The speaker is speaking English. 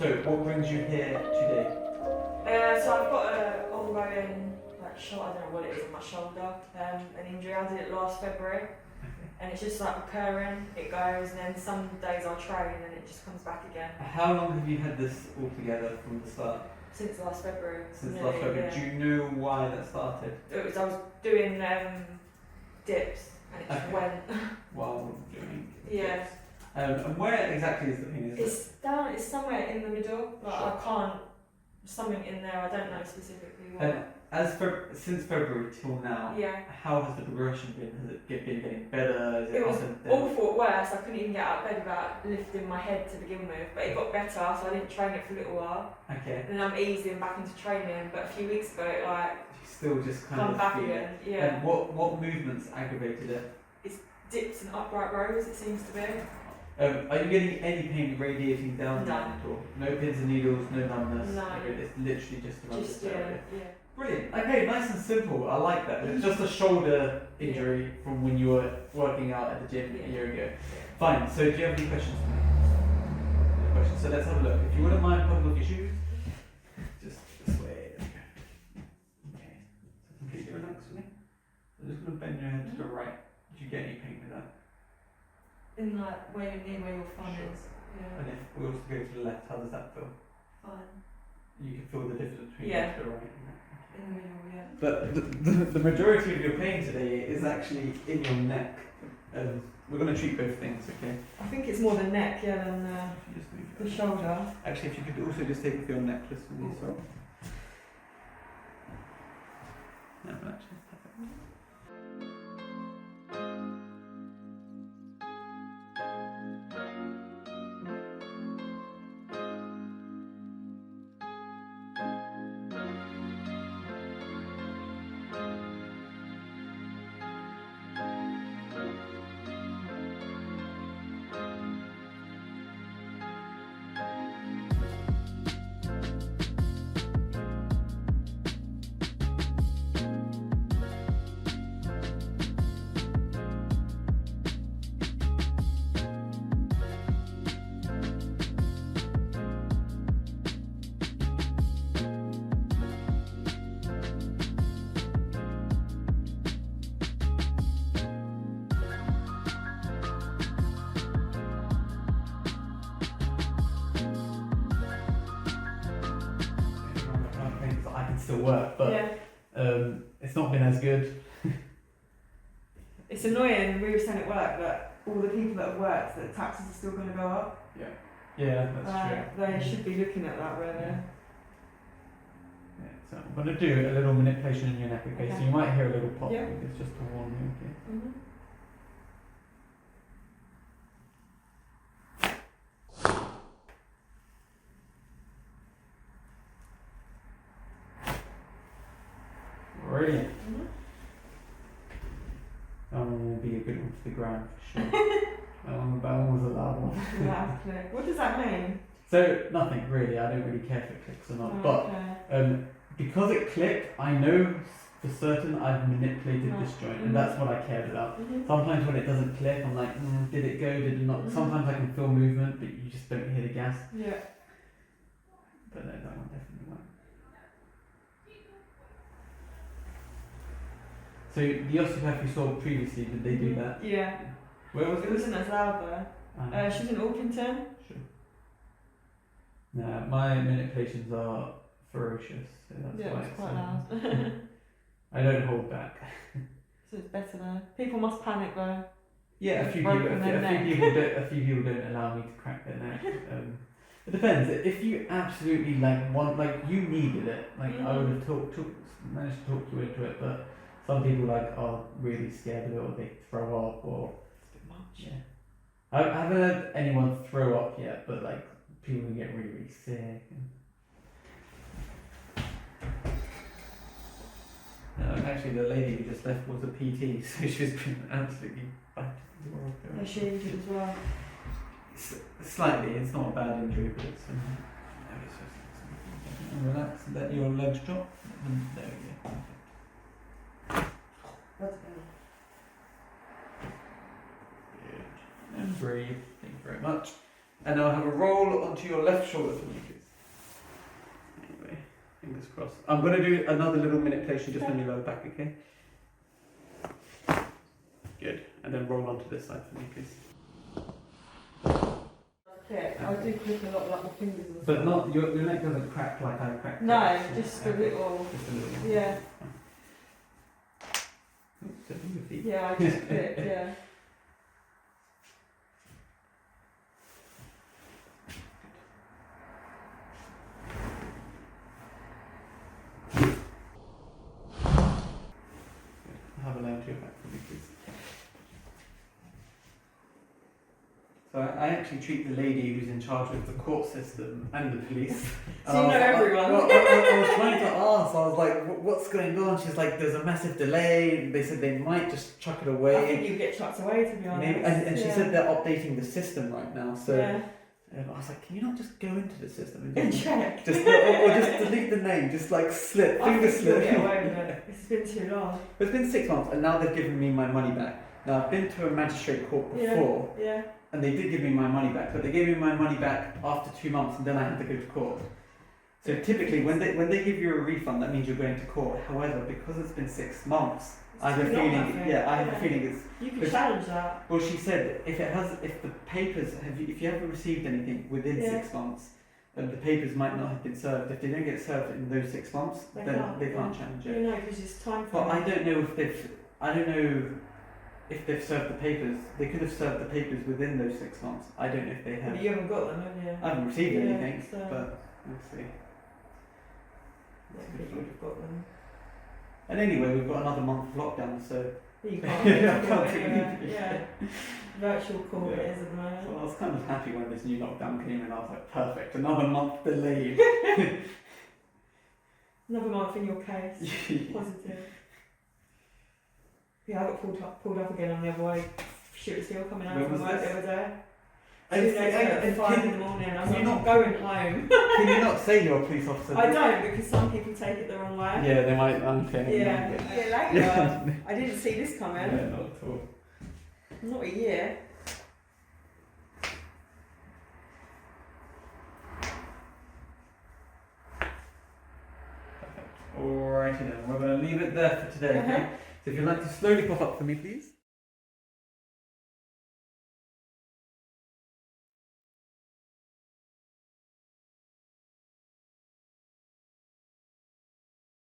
So, what brings you here today? So I've got an ongoing, shoulder, I don't know what it is on my shoulder, an injury. I did it last February, and it's just recurring. It goes, and then some days I train, and it just comes back again. How long have you had this all together from the start? Since last February. Since last February. Yeah. Do you know why that started? I was doing dips, and it just went. While doing Yeah. dips. And where exactly is the pain? It's somewhere in the middle. I can't. Something in there. I don't know specifically what. Since February till now, how has the progression been? Has it been getting better? Is it was up and down? awful at worst. I couldn't even get out of bed without lifting my head to begin with. But it got better, so I didn't train it for a little while. Okay. And then I'm easing back into training. But a few weeks ago, it You still just kind come of back feel again. it. Yeah. And what movements aggravated it? Dips and upright rows. It seems to be. Are you getting any pain radiating down No. at all? No pins and needles, no numbness? No. It's literally just around this area. Yeah. Brilliant. Okay, nice and simple. I like that. It's just a shoulder injury from when you were working out at the gym a year ago. Fine. So do you have any questions for me? No questions. So let's have a look. If you wouldn't mind putting off your shoes. Just this way. There we go. Okay. So completely relax for me. I'm just going to bend your head to the right. Do you get any pain with that? In where your thumb is. Yeah. And if we also go to the left, how does that feel? Fine. You can feel the difference between Yeah. left and right. In the middle. Yeah. But the majority of your pain today is actually in your neck. We're going to treat both things, okay? I think it's more the neck, than If you just move the your- shoulder. Actually, if you could also just take off your necklace for me, sorry. No, actually, perfect. I can still work, but it's not been as good. It's annoying. We were saying at work that all the people that have worked, that taxes are still going to go up. Yeah, that's true. They should be looking at that, really. Yeah. So I'm going to do a little manipulation in your neck, okay? So you might hear a little pop. Yeah. It's just to warn you, okay? Mm-hmm. Brilliant. Mm-hmm. That one will be a good one for the ground for sure. that one was a loud one. What does that mean? So nothing really. I don't really care if it clicks or not. Okay. But because it clicked, I know for certain I've manipulated this joint, and that's what I cared about. Mm-hmm. Sometimes when it doesn't click, I'm like, did it go? Did it not? Mhm. Sometimes I can feel movement, but you just don't hear the gas. Yeah. But no, that one definitely won't. So the osteopath you saw previously, did they do that? Yeah. Where was It it? wasn't as loud though. She was in Orpington. Sure. No, my manipulations are ferocious, so that's why it's quite loud. I don't hold back. So it's better though. People must panic though. Yeah, a few people don't allow me to crack their neck. It depends. If you absolutely you needed it. I would have managed to talk you into it, but some people are really scared of it, or they throw up, or It's a bit much. yeah. I haven't had anyone throw up yet, but people can get really, really sick. Actually, the lady who just left was a PT, so she's been absolutely back to the world. Is she injured as well? Slightly, it's not a bad injury, but it's relax, let your legs drop, and there we go. That's Good. And breathe, thank you very much. And now have a roll onto your left shoulder for me, please. Fingers crossed. I'm going to do another little manipulation just on your lower back, okay? Good. And then roll onto this side for me, please. Yeah, I do click a lot like my fingers and But stuff. not your neck doesn't crack like I cracked. No, just a little. Just a little. Yeah. Oops, stepping your feet. Yeah, I just click, yeah. Have a lay onto your back for me, please. So I actually treat the lady who's in charge of the court system and the police. So you know everyone. I was trying to ask, I was like, what's going on? She's like, there's a massive delay. They said they might just chuck it away. I think you get chucked away, to be honest. Maybe, and she said they're updating the system right now. So Yeah. I was like, can you not just go into the system And just, check. or just delete the name, just like slip, I finger think you'll slip. get away with it. It's been too long. It's been 6 months and now they've given me my money back. Now I've been to a magistrate court before. Yeah. And they did give me my money back, but they gave me my money back after 2 months, and then I had to go to court. So typically, when they give you a refund, that means you're going to court. However, because it's been 6 months, I have a feeling it's. You can challenge that. Well, she said if the papers if you haven't received anything within 6 months, the papers might not have been served. If they don't get served in those 6 months, then they can't challenge it. You know, because it's time for. But I don't know if they've served the papers. They could have served the papers within those 6 months. I don't know if they have. But you haven't got them, have you? I haven't received anything, so but we'll see. I think you would have got them. And anyway, we've got another month of lockdown, so You can't. I can't anywhere. really- Yeah. Virtual court Yeah. it is at the moment. I was kind of happy when this new lockdown came in. I was like, perfect, another month delayed. Another month in your case. Positive. Yeah, I got pulled up again on the other way. Shit was still coming When home from was work this? the other day. And 2 days ago at 5 in the morning. I was like, I'm not going home. Can you not say you're a police officer? I don't, because some people take it the wrong way. Yeah, they might. Okay. Yeah. Later. I didn't see this coming. Yeah, not at all. Not a year. Alrighty then, we're going to leave it there for today. Okay? So if you'd like to slowly pop up for me, please.